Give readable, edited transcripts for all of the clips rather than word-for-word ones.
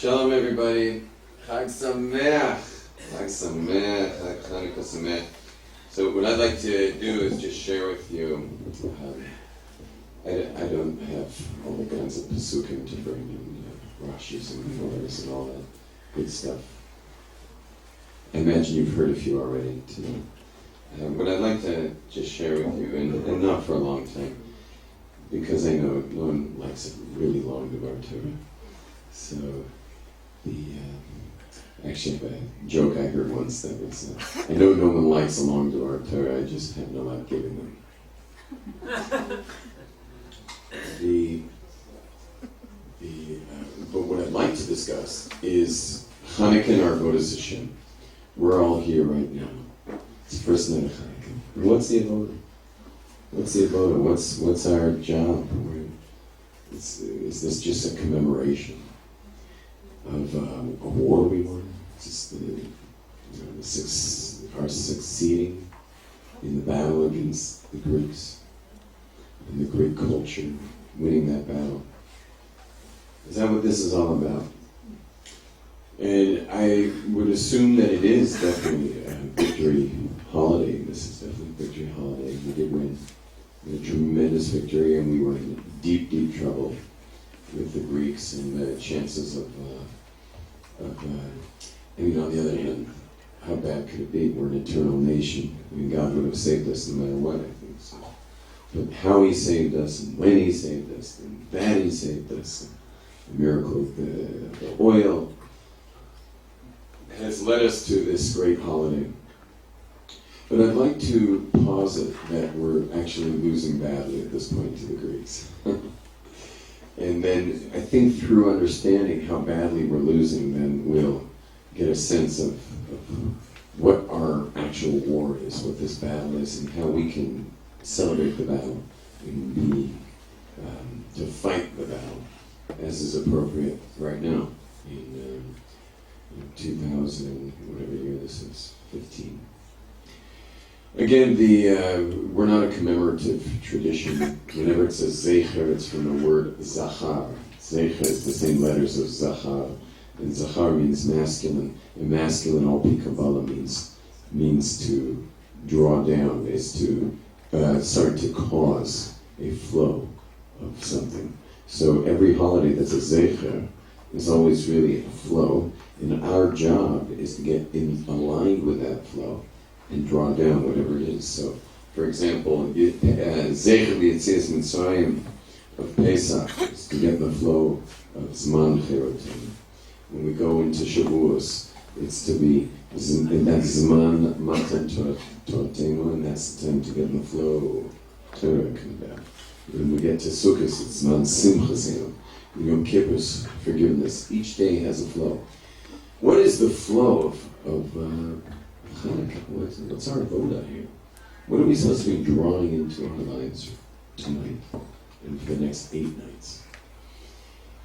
Shalom everybody. Chag Sameach. Chag Sameach. Chag Chanukah Sameach. So what I'd like to do is just share with you, I don't have all the kinds of pasukim to bring in, Rashis and Flores and all that good stuff. I imagine you've heard a few already too. But I'd like to just share with you, and not for a long time, because I know no one likes a really long Devar Torah. So, actually, I have a joke I heard once that was, I know no one likes a long Devar Torah, I just have no luck giving them. But what I'd like to discuss is Chanukah and our Avodas Hashem. We're all here right now. It's the first night of Chanukah. And what's the Avodah? What's the Avodah? What's our job? Is this just a commemoration of a war we won? Is this our succeeding in the battle against the Greeks and the Greek culture, winning that battle? Is that what this is all about? And I would assume that it is definitely a victory holiday. This is definitely a victory holiday. We did win a tremendous victory, and we were in deep, deep trouble with the Greeks and the chances of I mean, on the other hand, how bad could it be? We're an eternal nation. I mean, God would have saved us no matter what, I think so. But how He saved us, and when He saved us, and that He saved us, and the miracle of the oil, has led us to this great holiday. But I'd like to posit that we're actually losing badly at this point to the Greeks. And then I think through understanding how badly we're losing, then we'll get a sense of what our actual war is, what this battle is, and how we can celebrate the battle and be to fight the battle as is appropriate right now in 2000, whatever year this is, 15. Again, we're not a commemorative tradition. Whenever it says Zecher, it's from the word Zachar. Zecher is the same letters of Zachar. And Zachar means masculine. And masculine, all Kabbalah means to draw down, is to cause a flow of something. So every holiday that's a Zecher is always really a flow. And our job is to get aligned with that flow and draw down whatever it is. So, for example, Zecher B'Yetzias Mitzrayim of Pesach is to get the flow of Zman Cherotim. When we go into Shavuos, it's to be, and that's Zman Matan Toratenu, and that's the time to get in the flow of Torah coming back. When we get to Sukkot, it's Zman Simchasenu. Yom Kippur's forgiveness. Each day has a flow. What is the flow of Chanukah? What's our Avodah here? What are we supposed to be drawing into our lives tonight and for the next 8 nights?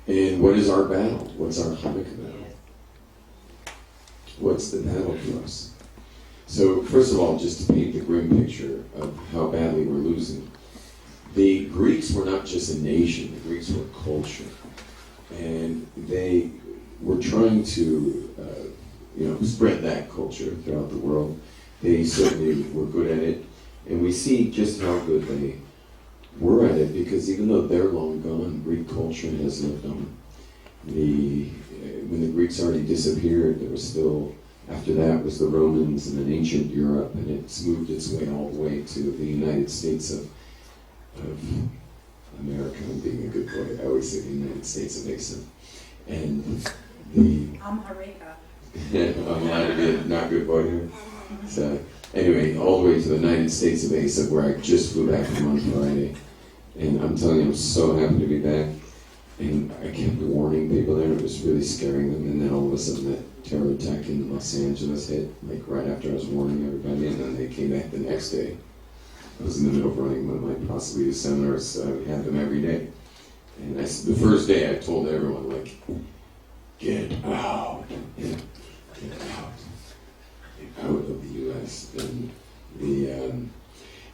And what is our battle? What's our Chanukah battle? What's the battle for us? So first of all, just to paint the grim picture of how badly we're losing, the Greeks were not just a nation, the Greeks were a culture. And they were trying to spread that culture throughout the world. They certainly were good at it. And we see just how good they were at it, because even though they're long gone, Greek culture has lived on. When the Greeks already disappeared, there was still, after that was the Romans and then ancient Europe, and it's moved its way all the way to the United States of America. I'm being a good boy. I always say the United States of Asa. And I'm allowed to be a not good boy here. So anyway, all the way to the United States of Asa, where I just flew back from on Friday. And I'm telling you, I'm so happy to be back. And I kept warning people there, it was really scaring them. And then all of a sudden that terror attack in Los Angeles hit, like right after I was warning everybody, and then they came back the next day. I was in the middle of running one of my possibly seminars. We have them every day. And the first day I told everyone, like, get out. Get out. Get out of the U.S. And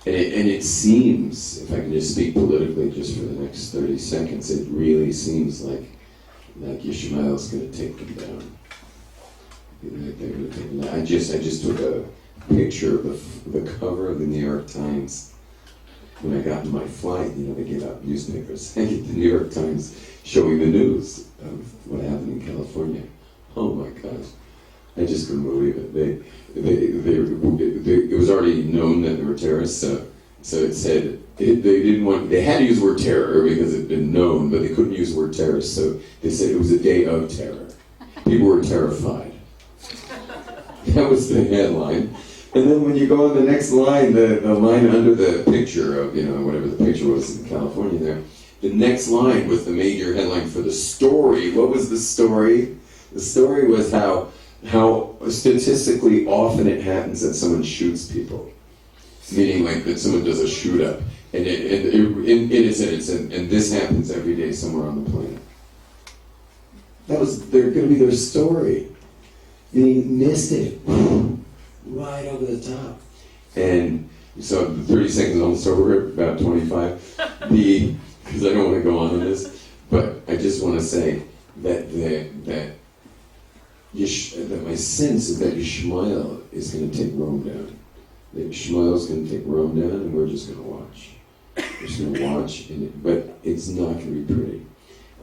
it seems, if I can just speak politically just for the next 30 seconds, it really seems like like Yishmael's going to take them down. Like they're going to take them down. I just took a picture of the cover of the New York Times when I got in my flight. They give out newspapers. I get the New York Times showing the news of what happened in California. Oh my gosh. I just couldn't believe it. It was already known that there were terrorists, so it said they had to use the word terror because it had been known, but they couldn't use the word terrorist, so they said it was a day of terror. People were terrified. That was the headline. And then when you go on the next line, the line under the picture of, whatever the picture was in California there, the next line was the major headline for the story. What was the story? The story was how statistically often it happens that someone shoots people. Meaning like that someone does a shoot up. And this happens every day somewhere on the planet. They're going to be their story. They missed it. Right over the top. And so 30 seconds almost over, about 25. Because I don't want to go on this, but I just want to say that my sense is that Yishmael is going to take Rome down. That Yishmael is going to take Rome down, and we're just going to watch. We're just going to watch, but it's not going to be pretty.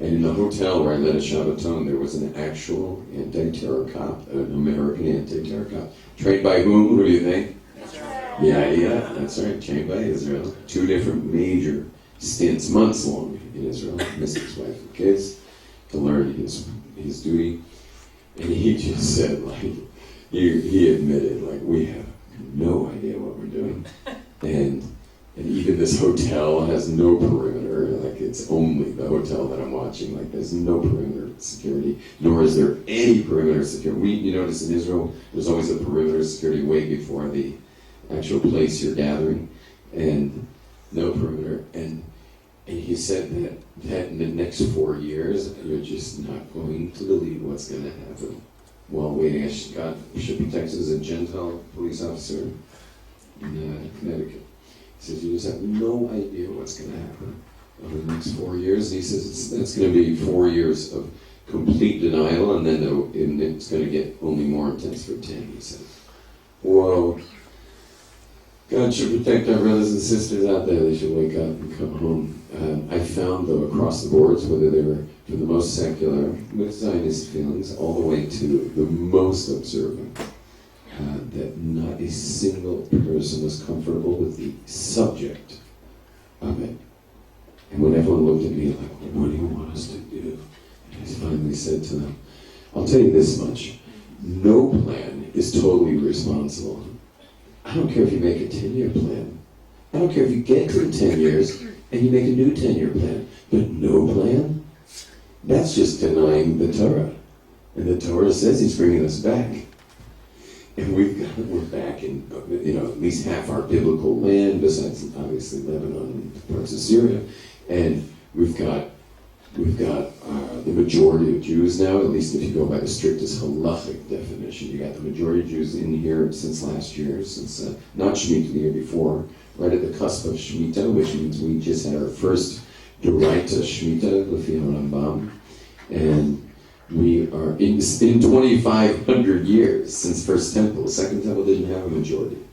And in the hotel where I led a Shabbaton, there was an actual anti-terror cop, an American anti-terror cop. Trained by whom? Who do you think? Yeah, that's right. Trained by Israel. 2 different major stints, months long in Israel. Missed his wife and kids to learn his duty. And he just said, he admitted, we have no idea what we're doing. And even this hotel has no perimeter. It's only the hotel that I'm watching. There's no perimeter security, nor is there any perimeter security. You notice in Israel, there's always a perimeter security way before the actual place you're gathering, and no perimeter. And he said that in the next 4 years, you're just not going to believe what's going to happen. While waiting, God should protect us as a Gentile police officer in Connecticut. He says, you just have no idea what's going to happen over the next 4 years. And he says that's going to be 4 years of complete denial, and then it's going to get only more intense for 10, he said. Whoa. God should protect our brothers and sisters out there. They should wake up and come home. I found, though, across the boards, whether they were from the most secular, with Zionist feelings, all the way to the most observant, that not a single person was comfortable with the subject of it. And when everyone looked at me like, what do you want us to do? And I finally said to them, I'll tell you this much. No plan is totally responsible. I don't care if you make a 10-year plan. I don't care if you get to the 10 years and you make a new 10-year plan. But no plan? That's just denying the Torah. And the Torah says he's bringing us back. And we're back in, at least half our biblical land, besides obviously Lebanon and parts of Syria. And we've got the majority of Jews now, at least if you go by the strictest halachic definition. You got the majority of Jews in here since last year, since not Shemitah the year before, right at the cusp of Shemitah, which means we just had our first Doraita Shemitah, Lefi Rambam, and we are in 2,500 years since First Temple. Second Temple didn't have a majority.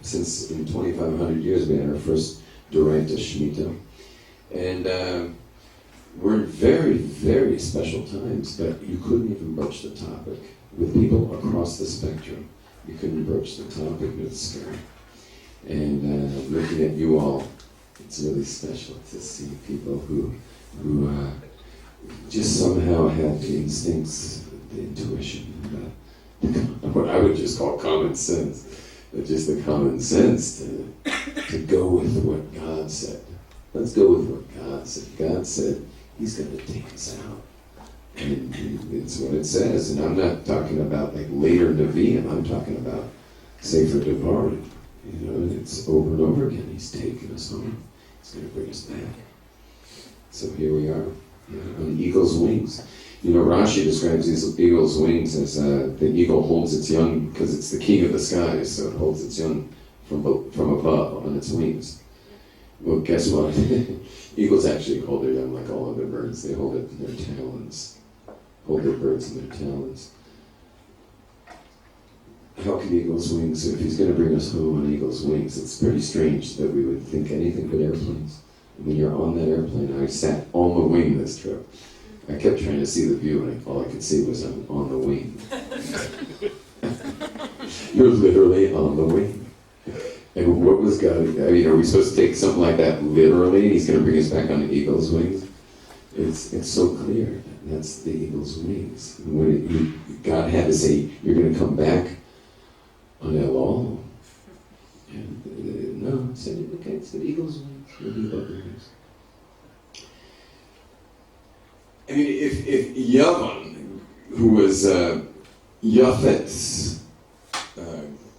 Since in 2,500 years we had our first Doraita Shemitah. And we're in very, very special times, but you couldn't even broach the topic. With people across the spectrum, you couldn't broach the topic, it's scary. And looking at you all, it's really special to see people who just somehow have the instincts, the intuition, what I would just call common sense, but just the common sense to go with what God said. Let's go with what God said. God said he's going to take us out. And it's what it says. And I'm not talking about later Nevi'im. I'm talking about Sefer Devarim. And it's over and over again. He's taking us home. He's going to bring us back. So here we are, on the eagle's wings. Rashi describes these eagle's wings as the eagle holds its young because it's the king of the skies, so it holds its young from above on its wings. Well, guess what? Eagles actually hold their young like all other birds. They hold it in their talons. hold their birds in their talons. How can eagle's wings, if he's going to bring us home on eagle's wings, it's pretty strange that we would think anything but airplanes. And when you're on that airplane, I sat on the wing this trip. I kept trying to see the view, and all I could see was I'm on the wing. You're literally on the wing. And what was God, I mean, are we supposed to take something like that literally, and he's going to bring us back on the eagle's wings? It's so clear. That's the eagle's wings. When God had to say, you're going to come back on Elul. And, no, it said, okay, it's the eagle's wings. It'll be above the wings. I mean, if Yavon, who was Yafet's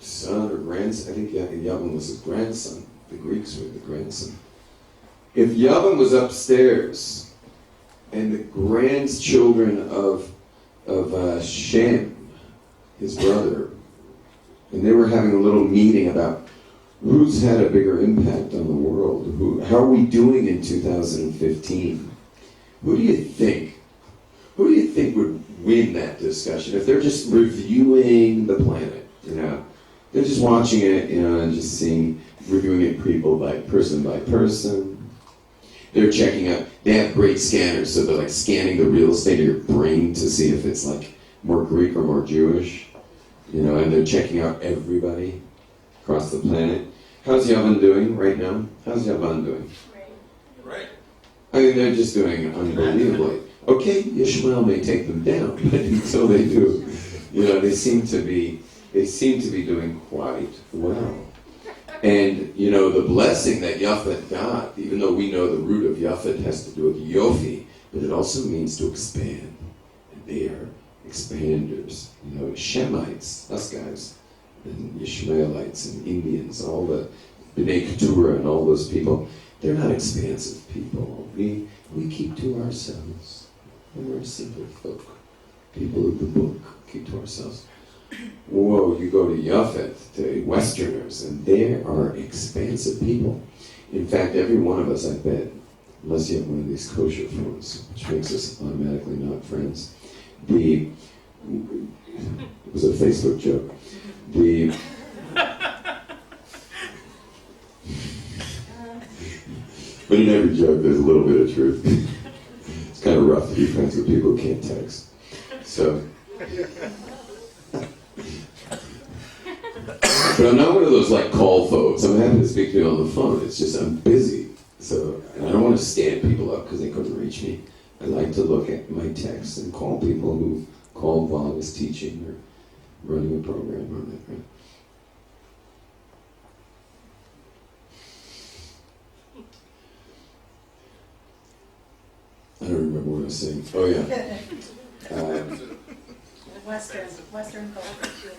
son or grandson, I think Yavon was his grandson. The Greeks were the grandson. If Yavon was upstairs, and the grandchildren of Shem, his brother, and they were having a little meeting about who's had a bigger impact on the world. How are we doing in 2015? Who do you think would win that discussion? If they're just reviewing the planet, they're just watching it, and just reviewing it person by person. They're checking out, they have great scanners, so they're like scanning the real estate of your brain to see if it's like more Greek or more Jewish, and they're checking out everybody across the planet. How's Yavon doing right now? How's Yavon doing? Right. I mean, they're just doing unbelievably. Okay, Ishmael may take them down, but until they do, they seem to be doing quite well. And, the blessing that Yafet got, even though we know the root of Yafet has to do with Yofi, but it also means to expand. And they are expanders. Shemites, us guys, and Ishmaelites and Indians, all the B'nai Keturah and all those people, they're not expansive people. We keep to ourselves. We're simple folk. People of the book keep to ourselves. Whoa, you go to Yafet, to Westerners, and they are expansive people. In fact, every one of us, I bet, unless you have one of these kosher phones, which makes us automatically not friends, it was a Facebook joke. But in every joke, there's a little bit of truth. It's kind of rough to be friends with people who can't text. So... But I'm not one of those call folks. I'm happy to speak to you on the phone. It's just I'm busy. So, and I don't want to stand people up because they couldn't reach me. I like to look at my texts and call people who called while I was teaching or running a program on that, right? I don't remember what I was saying. Oh, yeah. Western culture.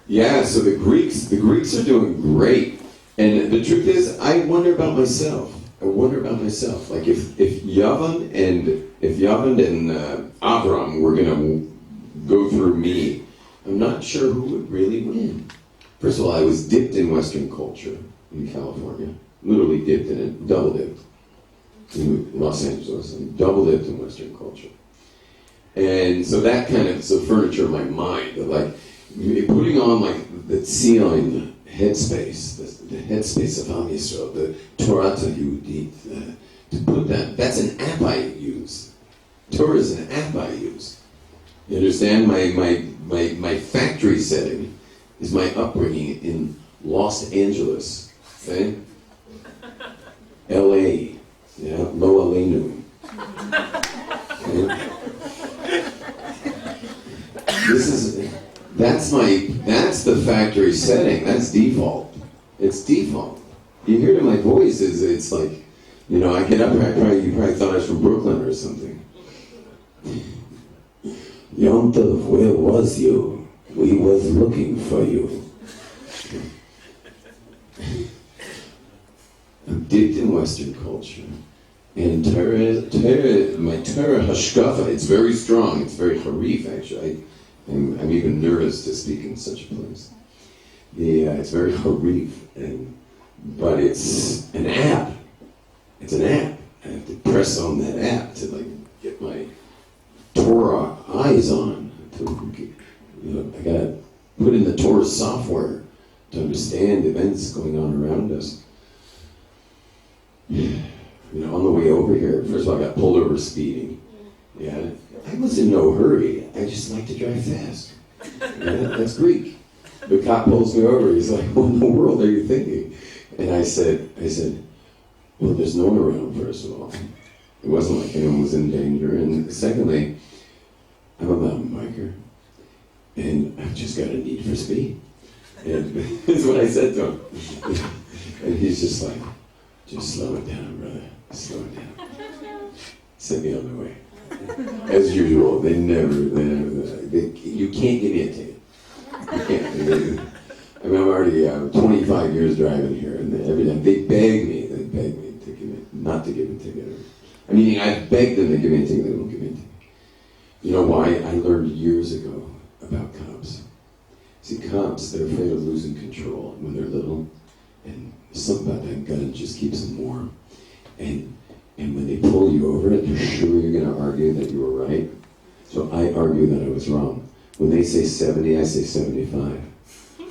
Yeah, so the Greeks are doing great. And the truth is, I wonder about myself. Like if Yavon and Avram were going to go through me, I'm not sure who would really win. First of all, I was dipped in Western culture in California. Literally dipped in it, double dipped in Los Angeles, and double dipped in Western culture. And so that kind of furniture in my mind, putting on the Tzion headspace, the headspace of Am Yisrael, the Torah Yehudit, to put that's an app I use. Torah is an app I use. You understand? My factory setting is my upbringing in Los Angeles, okay? L.A., Lo Aleinu. Okay? That's the factory setting. That's default. It's default. You hear to my voice it's like, I get up here, you probably thought I was from Brooklyn or something. Yom Tov, where was you? We was looking for you. I'm dipped in Western culture. And my Torah hashkafa, it's very strong. It's very harif, actually. I'm even nervous to speak in such a place. It's very harif, but it's an app. It's an app. I have to press on that app to get my Torah eyes on. I gotta put in the Torah software to understand events going on around us. On the way over here, first of all, I got pulled over speeding. Yeah, I was in no hurry. I just like to drive fast. Yeah, that's Greek. The cop pulls me over. He's like, "What in the world are you thinking?" And I said, "Well, there's no one around, first of all. It wasn't like anyone was in danger. And secondly, I'm a mountain biker, and I've just got a need for speed." And that's what I said to him. And he's just like, "Just slow it down, brother. Slow it down." Sent me on my way. As usual, they never, you can't give me a ticket. You can't. I mean, I'm already 25 years driving here, and every time they beg me to give me, not to give me a ticket. I mean, I've begged them to give me a ticket, they won't give me a ticket. You know why? I learned years ago about cops. See, cops, they're afraid of losing control when they're little, and something about that gun just keeps them warm. And when they pull you over it, you're sure you're going to argue that you were right. So I argue that I was wrong. When they say 70, I say 75.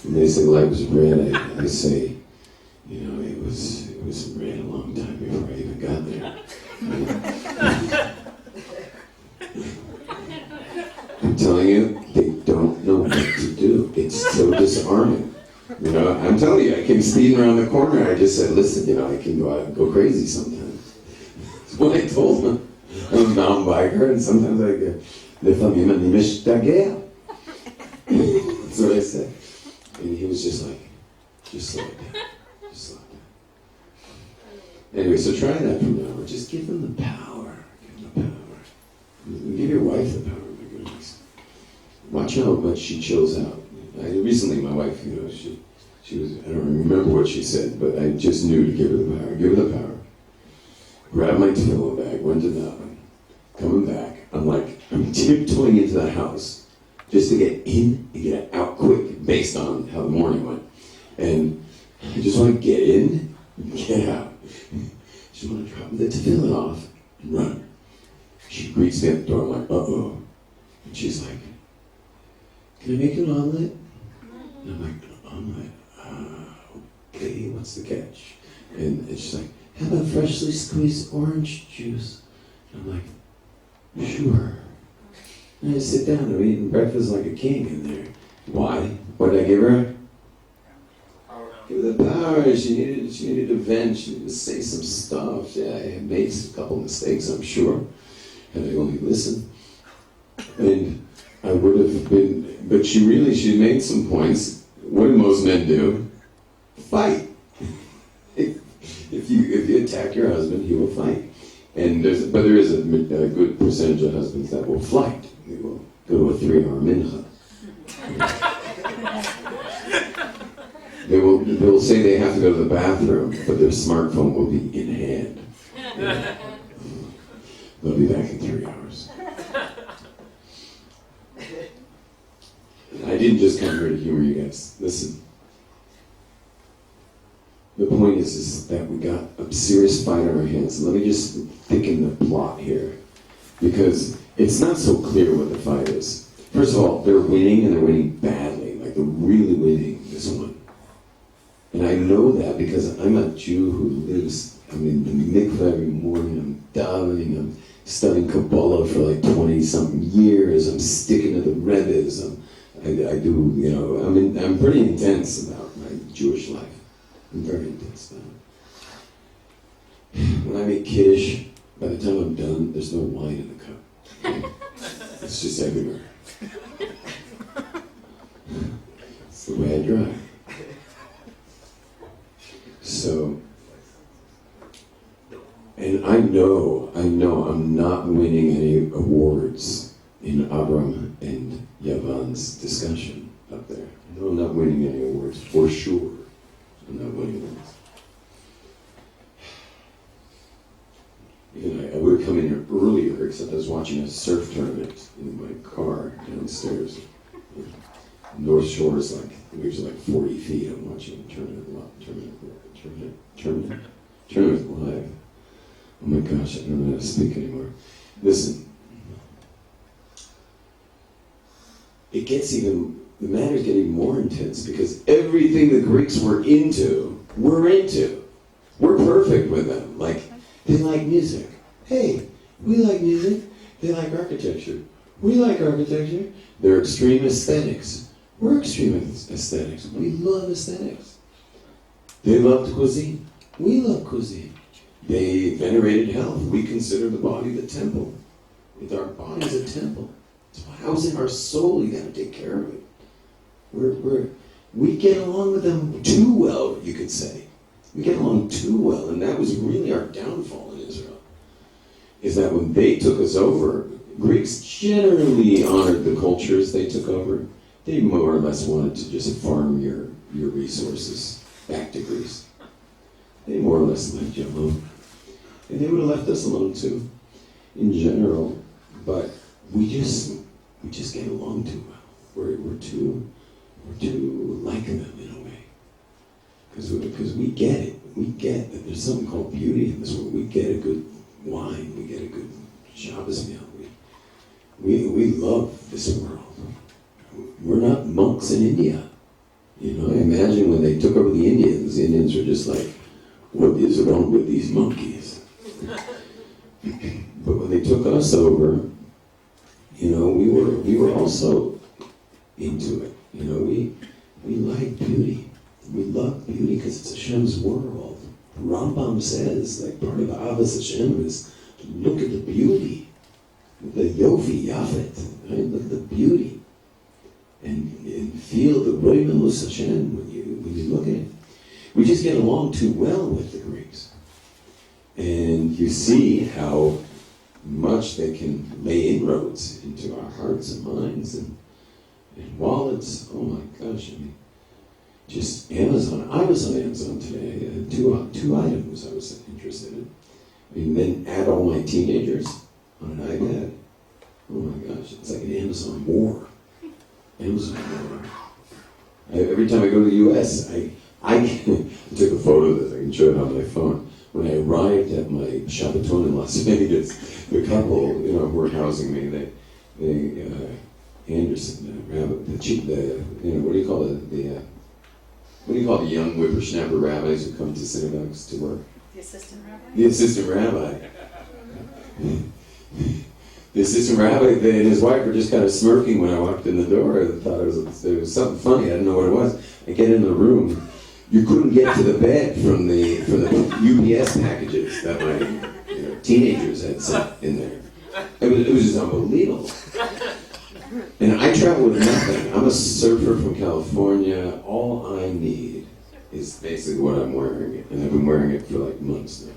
When they say light was red, I say, it was red a long time before I even got there. I'm telling you, they don't know what to do. It's so disarming. I'm telling you, I came speeding around the corner. I just said, "Listen, I can go crazy sometimes." That's what I told them. I'm a mountain biker, and sometimes I go, "Les familles m'animent ta guerre." That's what I said. And he was just like, "Just slow it down. Just slow it down." Anyway, so try that from now on. Just give them the power. Give them the power. Give your wife the power, my goodness. Watch how much she chills out. Recently, my wife, she was, I don't remember what she said, but I just knew to give her the power. Give her the power. Grabbed my tefillin bag, went to the oven. Coming back, I'm tiptoeing into the house just to get in and get out quick, based on how the morning went. And I just want to get in and get out. Just want to drop the tefillin off and run. She greets me at the door. I'm like, "Uh-oh." And she's like, "Can I make you an omelet?" And I'm like, "Omelet? Okay, what's the catch?" And she's like, "How about freshly squeezed orange juice?" And I'm like, "Sure." And I just sit down. I'm eating breakfast like a king in there. Why? What did I give her? Give her the power. She needed to vent. She needed to say some stuff. Yeah, I had made a couple mistakes, I'm sure. Had I only listened. And I would have been, but she made some points. What do most men do? Fight. If you attack your husband, he will fight. And there is a good percentage of husbands that will flight. They will go to a 3-hour mincha. They will say they have to go to the bathroom, but their smartphone will be in hand. Yeah. They'll be back in 3 hours. I didn't just come here to humor you guys. Listen. The point is that we got a serious fight on our hands. Let me just thicken the plot here. Because it's not so clear what the fight is. First of all, they're winning, and they're winning badly. Like, they're really winning this one. And I know that because I'm a Jew who lives, I'm in the mikveh every morning, I'm davening, I'm studying Kabbalah for like 20-something years, I'm sticking to the Rebbes, I do, I'm pretty intense about my Jewish life. I'm very intense about it. When I make kiddush, by the time I'm done, there's no wine in the cup. It's just everywhere. It's the way I drive. So, and I know I'm not winning any awards in Avram and Yavan's discussion up there. I know I'm not winning any awards, for sure. I'm not winning them. I would have come in here earlier, except I was watching a surf tournament in my car downstairs. North Shore is there's 40 feet. I'm watching a tournament live. Oh my gosh, I don't know how to speak anymore. Listen, the matters get even more intense because everything the Greeks were into, we're into. We're perfect with them. Like, they like music. Hey, we like music. They like architecture. We like architecture. They're extreme aesthetics. We're extreme aesthetics. We love aesthetics. They loved cuisine. We love cuisine. They venerated health. We consider the body the temple. With our body as a temple. It's a house in our soul. You got to take care of it. We get along with them too well, you could say. We get along too well, and that was really our downfall in Israel. Is that when they took us over, Greeks generally honored the cultures they took over. They more or less wanted to just farm your resources back to Greece. They more or less left you alone. And they would have left us alone too, in general. But we just get along too well. We're too like them in a way. Because we get it. We get that there's something called beauty in this world. We get a good wine. We get a good Shabbos meal. We love this world. We're not monks in India. You know, imagine when they took over the Indians were just like, what is wrong with these monkeys? But when they took us over, you know, we were also into it. You know, we like beauty. We love beauty because it's Hashem's world. Rambam says, like, part of the Ahavas Hashem is to look at the beauty, the Yofi Yafet, right? Look at the beauty, and feel the Roimelus Hashem when you look at it. We just get along too well with the Greeks, and you see how much they can lay inroads into our hearts and minds and wallets. Oh my gosh! I mean, just Amazon. I was on Amazon today. Two items I was interested in. And then add all my teenagers on an iPad. Oh my gosh, it's like an Amazon war. Amazon war. Every time I go to the U.S., I took a photo of this. I can show it on my phone. When I arrived at my Shabbaton in Las Vegas, the couple, you know, who were housing me, Anderson, rabbi, what do you call the young whippersnapper rabbis who come to synagogues to work? The assistant rabbi? The assistant rabbi. The assistant rabbi and his wife were just kind of smirking when I walked in the door. I thought it was something funny. I didn't know what it was. I get into the room. You couldn't get to the bed from the UPS packages that my teenagers had sent in there. It was just unbelievable. And I travel with nothing. I'm a surfer from California. All I need is basically what I'm wearing. And I've been wearing it for like months now.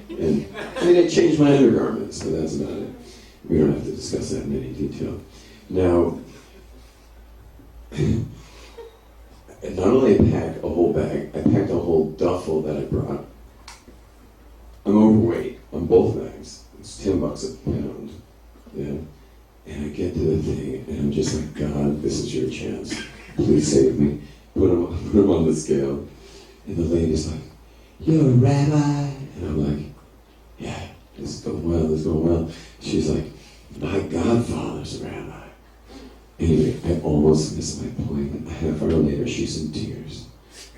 And I mean, I changed my undergarments, but that's about it. We don't have to discuss that in any detail. Now, not only I pack a whole bag, I packed a whole duffel that I brought. I'm overweight on both bags. It's $10 a pound. Yeah. And I get to the thing, and I'm just like, God, this is your chance. Please save me. Put him on the scale. And the lady's like, you're a rabbi? And I'm like, yeah, this is going well. She's like, my godfather's a rabbi. Anyway, I almost missed my point. A half hour later, she's in tears.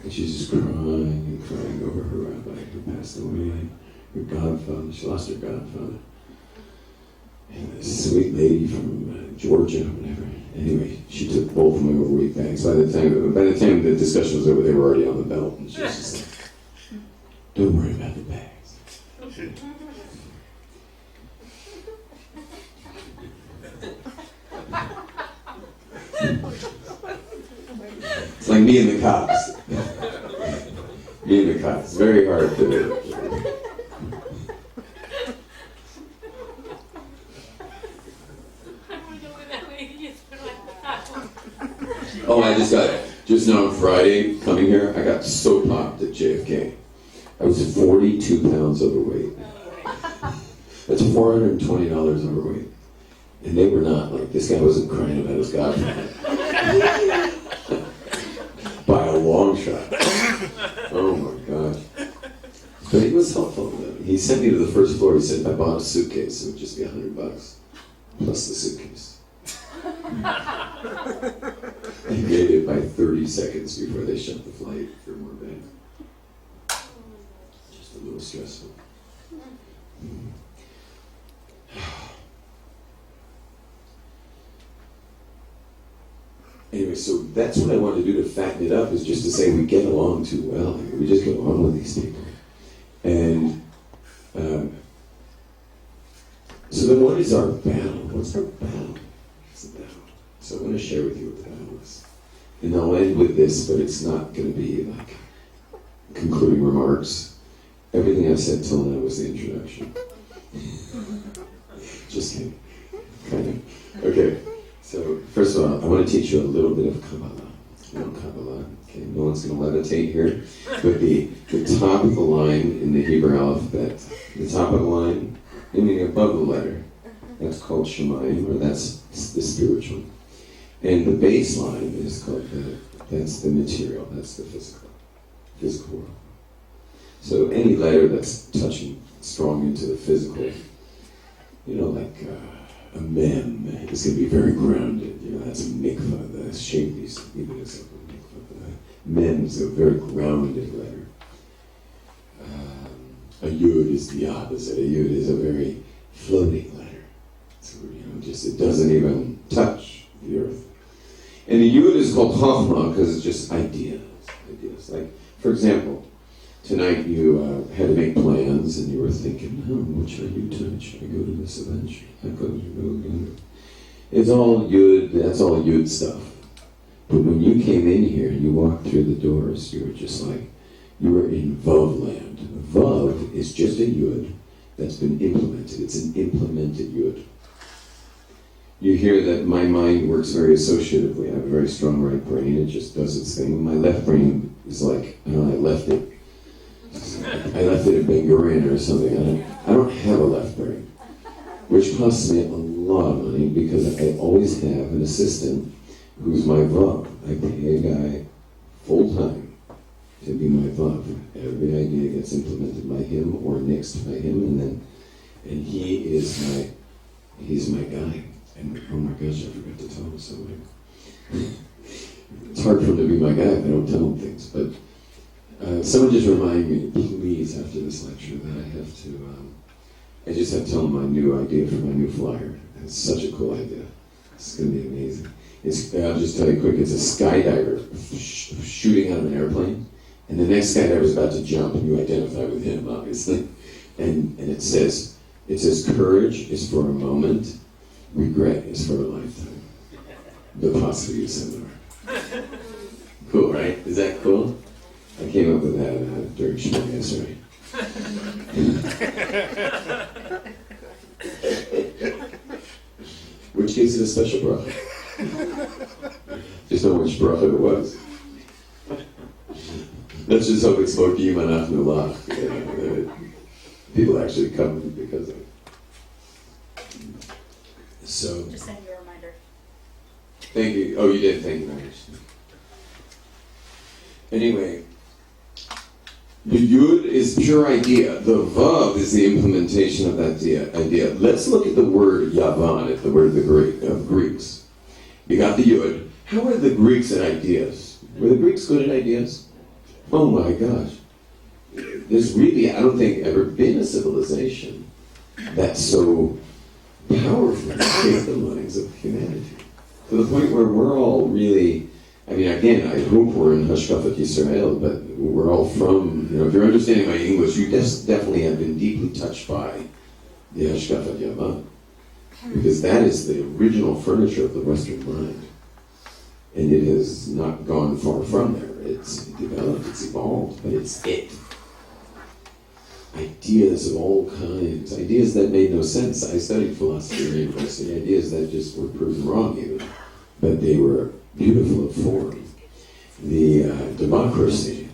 And she's just crying over her rabbi who passed away. Her godfather, she lost her godfather. And this sweet lady from Georgia, whatever. Anyway, she took both of my overweight bags. By the time the discussion was over, they were already on the belt. And she was just like, don't worry about the bags. It's like me and the cops. Me and the cops. It's very hard to... Oh, just now on Friday, coming here, I got so popped at JFK. I was 42 pounds overweight. That's $420 overweight. And they were not, like, this guy wasn't crying about his godfather. By a long shot. Oh my gosh. But he was helpful. He sent me to the first floor. He said, if I bought a suitcase, it would just be $100 plus the suitcase. I made it by 30 seconds before they shut the flight for more bed. Just a little stressful. Anyway, so that's what I wanted to do to fatten it up, is just to say we get along too well. We just get along with these people. And so then what is our battle? What's our battle? What's the battle? So I want to share with you what the battle is. And I'll end with this, but it's not going to be like concluding remarks. Everything I said till now was the introduction. Just kidding. Kind of. Okay. So, first of all, I want to teach you a little bit of Kabbalah. You know Kabbalah. Okay, no one's going to levitate here. But the top of the line in the Hebrew alphabet, the top of the line, meaning above the letter, that's called Shemayim, or that's the spiritual. And the baseline is called that's the material, that's the physical world. So any letter that's touching strong into the physical, you know, like a mem is going to be very grounded. You know, that's a mikvah. The shape these even is like a mikvah. Mem is a very grounded letter. A yud is the opposite. A yud is a very floating letter. So, you know, just it doesn't even touch the earth. And the yud is called chachma because it's just ideas. Like, for example, tonight you had to make plans and you were thinking, what should I do tonight? Should I go to this event? Should I go again? It's all yud, that's all yud stuff. But when you came in here and you walked through the doors, you were just like, you were in Vav land. Vav is just a yud that's been implemented. It's an implemented yud. You hear that my mind works very associatively. I have a very strong right brain. It just does its thing. My left brain is like, I left it in Ben Gurion or something. I don't have a left brain, which costs me a lot of money because I always have an assistant who's my Vav. I pay a guy full time to be my Vav. Every idea gets implemented by him or nixed by him, and he's my guy. And oh my gosh, I forgot to tell him something. It's hard for him to be my guy if I don't tell him things, but someone just remind me, please, after this lecture, that I just have to tell him my new idea for my new flyer. It's such a cool idea. It's going to be amazing. I'll just tell you quick, it's a skydiver shooting out of an airplane, and the next skydiver is about to jump, and you identify with him, obviously. And it says, courage is for a moment, regret is for a lifetime. The Possibility Seminar. Cool, right? Is that cool? I came up with that during Shema yesterday. Which gives it a special bracha. Just know which bracha it was. Let's just hope it's Mokim Anachnu Lach. People actually come because of it. So, just send you a reminder. Thank you. Oh, you did. Thank you very much. Anyway, the yud is pure idea. The vav is the implementation of that idea. Let's look at the word yavan, at the word of Greeks. You got the yud. How were the Greeks at ideas? Were the Greeks good at ideas? Oh my gosh. There's really, I don't think, ever been a civilization that's so powerful to shape the minds of humanity. To the point where we're all really, I mean, again, I hope we're in Hashkafat Yisrael, but we're all from, if you're understanding my English, you definitely have been deeply touched by the Hashkafat Yavan. Because that is the original furniture of the Western mind. And it has not gone far from there. It's developed, it's evolved, but it's it. Ideas of all kinds, ideas that made no sense. I studied philosophy at university, ideas that just were proven wrong even, but they were beautiful of form. The democracy.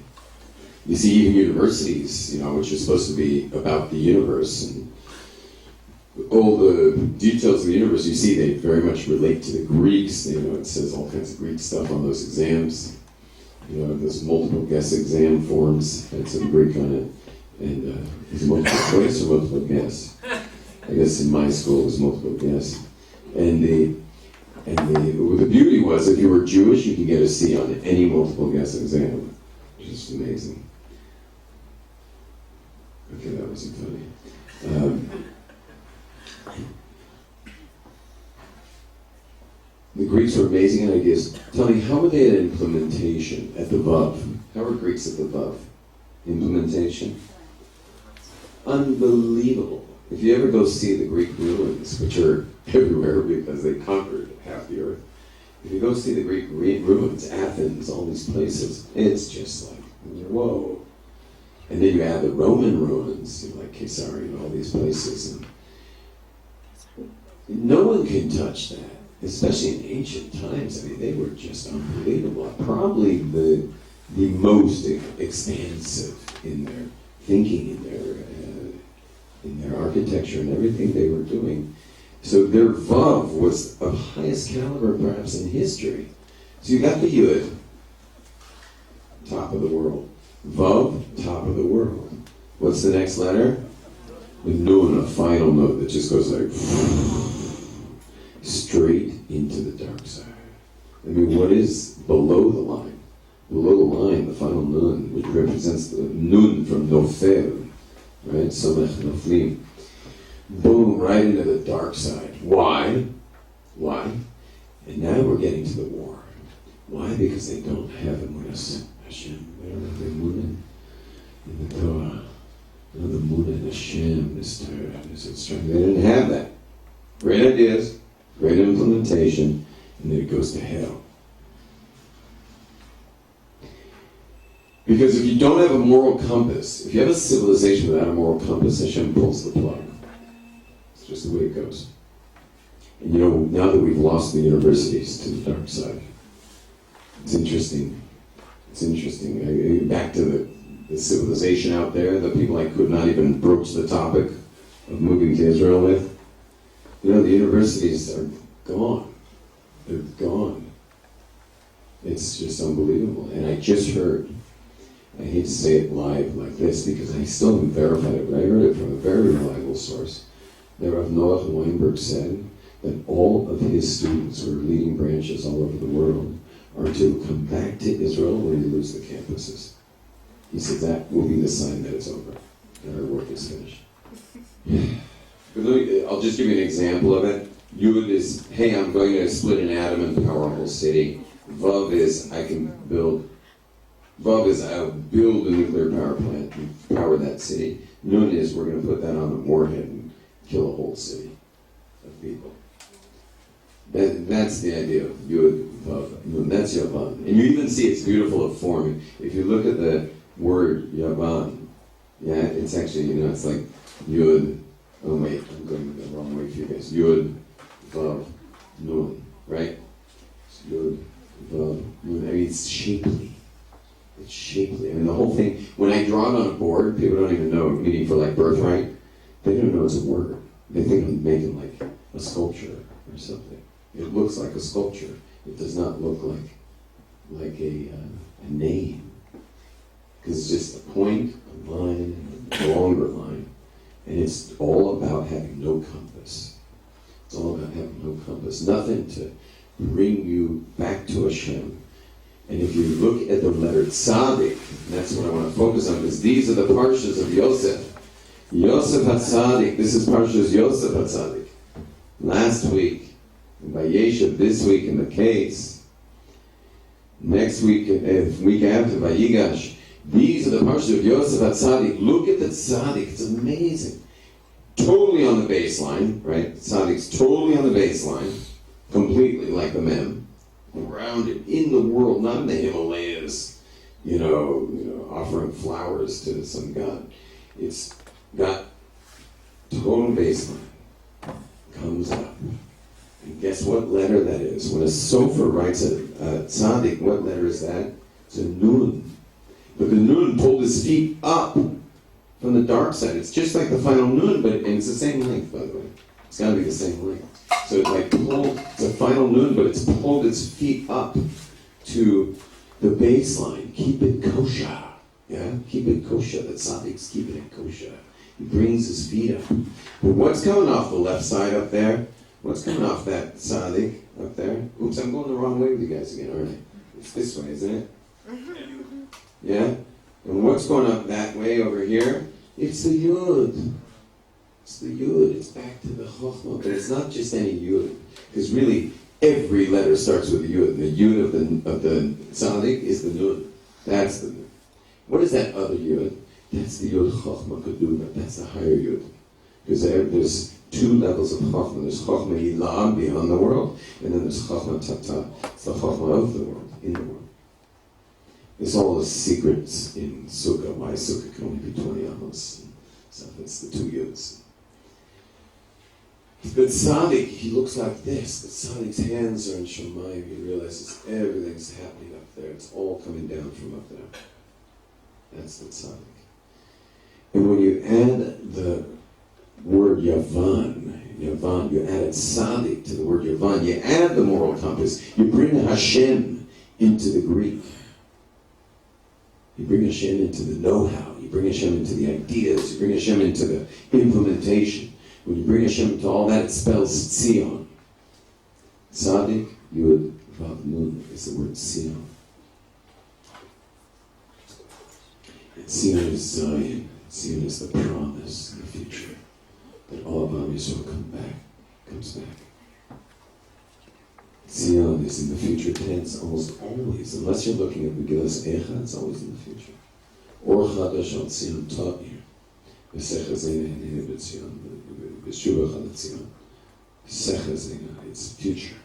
You see, even universities, which are supposed to be about the universe and all the details of the universe, you see they very much relate to the Greeks. It says all kinds of Greek stuff on those exams. Those multiple guess exam forms had some Greek on it. And is it multiple choice or multiple guess? I guess in my school it was multiple guess. And And the beauty was, if you were Jewish, you could get a C on any multiple guess exam. Just amazing. Okay, that wasn't funny. The Greeks were amazing at ideas. Tell me, how were they at implementation, at the Vav? How were Greeks at the Vav? Implementation? Unbelievable. If you ever go see the Greek ruins, which are everywhere because they conquered half the earth, if you go see the Greek ruins, Athens, all these places, it's just like, whoa. And then you add the Roman ruins, like Caesarea and all these places. And no one can touch that, especially in ancient times. I mean, they were just unbelievable. Probably the most expansive in their thinking, in their architecture and everything they were doing. So their Vav was of highest caliber perhaps in history. So you got the Yud, top of the world. Vav, top of the world. What's the next letter? The Nun, a final note that just goes like straight into the dark side. I mean, what is below the line? Below the line, the final Nun, which represents the Nun from Nofel, right? Somech Noflim. Boom, right into the dark side. Why? Why? And now we're getting to the war. Why? Because they don't have Emunas Hashem. They don't have the Emunah in the Torah. No, the Emunah in Hashem, this Torah, this instruction. They didn't have that. Great ideas, great implementation, and then it goes to hell. Because if you don't have a moral compass, if you have a civilization without a moral compass, Hashem pulls the plug. It's just the way it goes. And you know, now that we've lost the universities to the dark side, it's interesting. It's interesting. Back to the civilization out there, the people I could not even broach the topic of moving to Israel with. You know, the universities are gone. They're gone. It's just unbelievable. And I just heard, I hate to say it live like this because I still haven't verified it, but I heard it from a very reliable source. That Rav Noach Weinberg said that all of his students who are leading branches all over the world are to come back to Israel when we lose the campuses. He said that will be the sign that it's over, and our work is finished. I'll just give you an example of it. Yud is, hey, I'm going to split an atom and power a whole city. Vav is, I'll build a nuclear power plant and power that city. Nun is, we're going to put that on a warhead and kill a whole city of people. That's the idea of Yud, Vav, Nun. That's Yavan. And you even see it's beautiful of form. If you look at the word Yavan, yeah, it's actually, you know, it's like Yud, oh wait, I'm going the wrong way for you guys. Yud, Vav, Nun, right? It's Yud, Vav, Nun. I mean, it's shapely. It's shapely. I mean, the whole thing, when I draw it on a board, people don't even know, meaning for like birthright, they don't know it's a word. They think I'm making like a sculpture or something. It looks like a sculpture. It does not look like a name. Because it's just a point, a line, a longer line. And it's all about having no compass. It's all about having no compass. Nothing to bring you back to Hashem. And if you look at the letter Tzadik, that's what I want to focus on, because these are the parshas of Yosef. Yosef HaTzadik, this is parshas Yosef HaTzadik. Last week, in Vayeshev, this week in the case, next week, week after, Vayigash. These are the parshas of Yosef HaTzadik. Look at the Tzadik, it's amazing. Totally on the baseline, right? Tzadik's totally on the baseline, completely like the Mem. Grounded in the world, not in the Himalayas, you know, offering flowers to some god. It's got total baseline, comes up. And guess what letter that is? When a Sofer writes a tzaddik, what letter is that? It's a Nun. But the Nun pulled his feet up from the dark side. It's just like the final Nun, and it's the same length, by the way. It's got to be the same length. So it's like pulled, it's a final Nun, but it's pulled its feet up to the baseline. Keep it kosher. Yeah? Keep it kosher. The tzaddik's keeping it kosher. He brings his feet up. But what's coming off the left side up there? What's coming off that tzaddik up there? Oops, I'm going the wrong way with you guys again, aren't I? It's this way, isn't it? Yeah? And what's going up that way over here? It's the Yud. It's the Yud. It's back to the Chochmah. But it's not just any Yud. Because really, every letter starts with a Yud. The Yud of the tzaddik is the Yud. That's the Yud. What is that other Yud? That's the Yud Chochmah Keduma. That's the higher Yud. Because there's two levels of Chochmah. There's Chochmah Ilah, beyond the world, and then there's Chochmah Tata. It's the Chochmah of the world, in the world. There's all the secrets in Sukkah, why Sukkah can only be 20 amos. And stuff. It's the two Yuds. But tzaddik, he looks like this. The tzaddik's hands are in Shemayim. He realizes everything's happening up there. It's all coming down from up there. That's the tzaddik. And when you add the word Yavan, you add tzaddik to the word Yavan, you add the moral compass, you bring Hashem into the Greek. You bring Hashem into the know-how, you bring Hashem into the ideas, you bring Hashem into the implementation. When you bring Hashem into all that, it spells Tzion. Tzaddik, Yud, Vav, Nun is the word Tzion. And Tzion is Zion. Tzion is the promise in the future that all of Am Yisrael comes back. Tzion is in the future tense almost always, unless you're looking at Megillas Eicha, it's always in the future. Or Chadash al Tzion Ta'ir. V'secha Zena Henei B'Tzion. V'shuva Chal Tzion. V'secha Zena, it's future.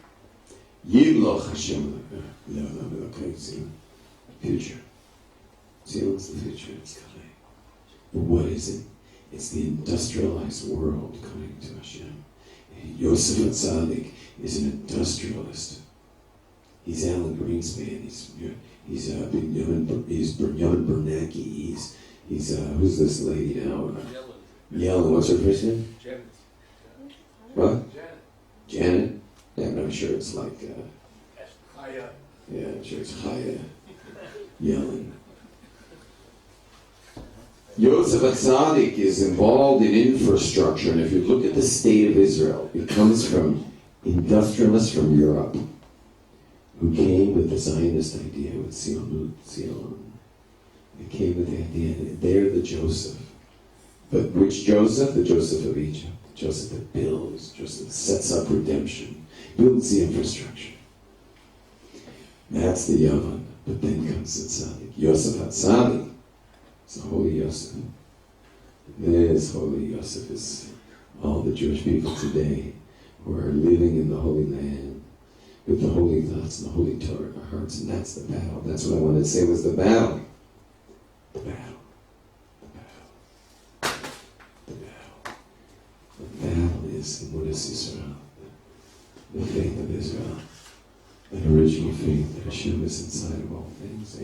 Yibloch Hashem Le'olam Elokei Tzion. Future. Tzion is the future, it's coming. But what is it? It's the industrialized world coming to Hashem. Yosef Tzaddik is an industrialist. He's Alan Greenspan. He's Benjamin Bernanke. He's who's this lady now? Yellen. What's her first name? Janet. What? Janet. Yeah, but I'm sure it's like. Chaya. Yeah, I'm sure it's Chaya Yellen. Yosef Tzaddik is involved in infrastructure, and if you look at the state of Israel, it comes from industrialists from Europe who came with the Zionist idea with Zion. They came with the idea, and they're the Joseph. But which Joseph? The Joseph of Egypt. The Joseph that builds, Joseph that sets up redemption, builds the infrastructure. That's the Yavan. But then comes the Tzaddik. Yosef HaTzaddik. It's the Holy Yosef. This Holy Yosef is all the Jewish people today who are living in the Holy Land with the holy thoughts and the holy Torah in our hearts, and that's the battle. That's what I wanted to say was the battle. The battle. The battle. The battle. The battle is Emunas Yisrael, the faith of Israel, that original faith that Hashem is inside of all things.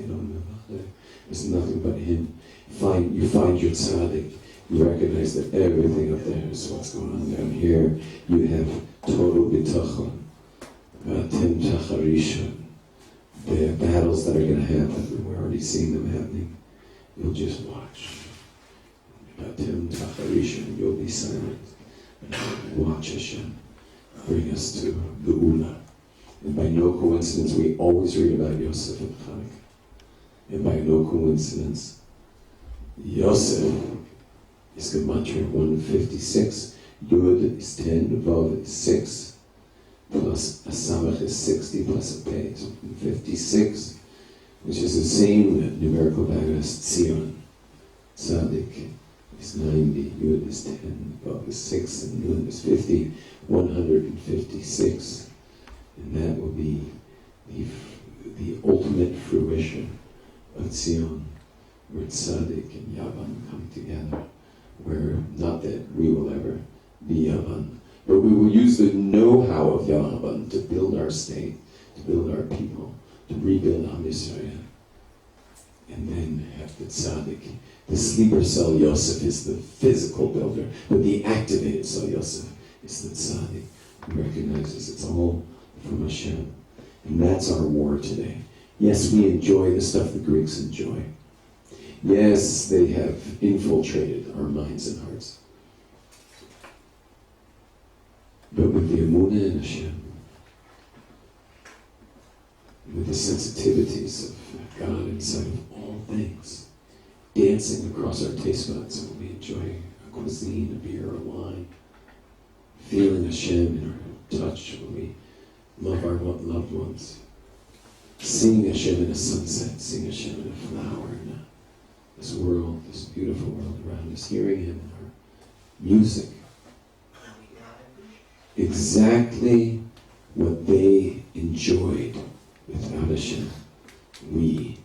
There's nothing but Him. You find your tzaddik. You recognize that everything up there is what's going on down here. You have total bitachon, tim tacharishon. The battles that are going to happen, we're already seeing them happening. You'll just watch. Tim tacharishon. You'll be silent. Watch Hashem bring us to Geula. And by no coincidence, we always read about Yosef and Chanukah. And by no coincidence, Yosef is Gematria 156, Yud is 10, Vav is 6, plus a Samach is 60, plus a Pei is 56, which is the same numerical value as Tzion. Tzaddik is 90, Yud is 10, Vav is 6, and Yud is 50, 156. And that will be the ultimate fruition of Tzion, where Tzaddik and Yavan come together, where not that we will ever be Yavan, but we will use the know-how of Yavan to build our state, to build our people, to rebuild Am Yisrael. And then have the Tzaddik. The sleeper cell Yosef is the physical builder, but the activated cell Yosef is the Tzaddik, who recognizes it's all from Hashem. And that's our war today. Yes, we enjoy the stuff the Greeks enjoy. Yes, they have infiltrated our minds and hearts. but with the emunah in Hashem, with the sensitivities of God inside of all things, dancing across our taste buds when we enjoy a cuisine, a beer, a wine, feeling Hashem in our touch when we love our loved ones, seeing Hashem in a sunset, seeing Hashem in a flower, in this world, this beautiful world around us, hearing Him in our music. Exactly what they enjoyed without Hashem. We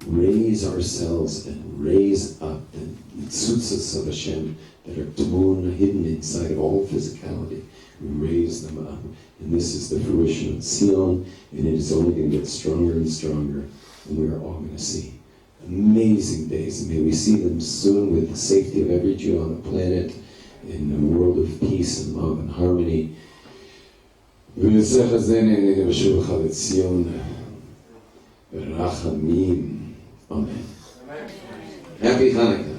raise ourselves and raise up the mitzutzos of Hashem that are torn, hidden inside of all physicality. We raise them up. And this is the fruition of Zion, and it is only going to get stronger and stronger, and we are all going to see amazing days. And may we see them soon with the safety of every Jew on the planet, in a world of peace and love and harmony. Amen. Happy Chanukah.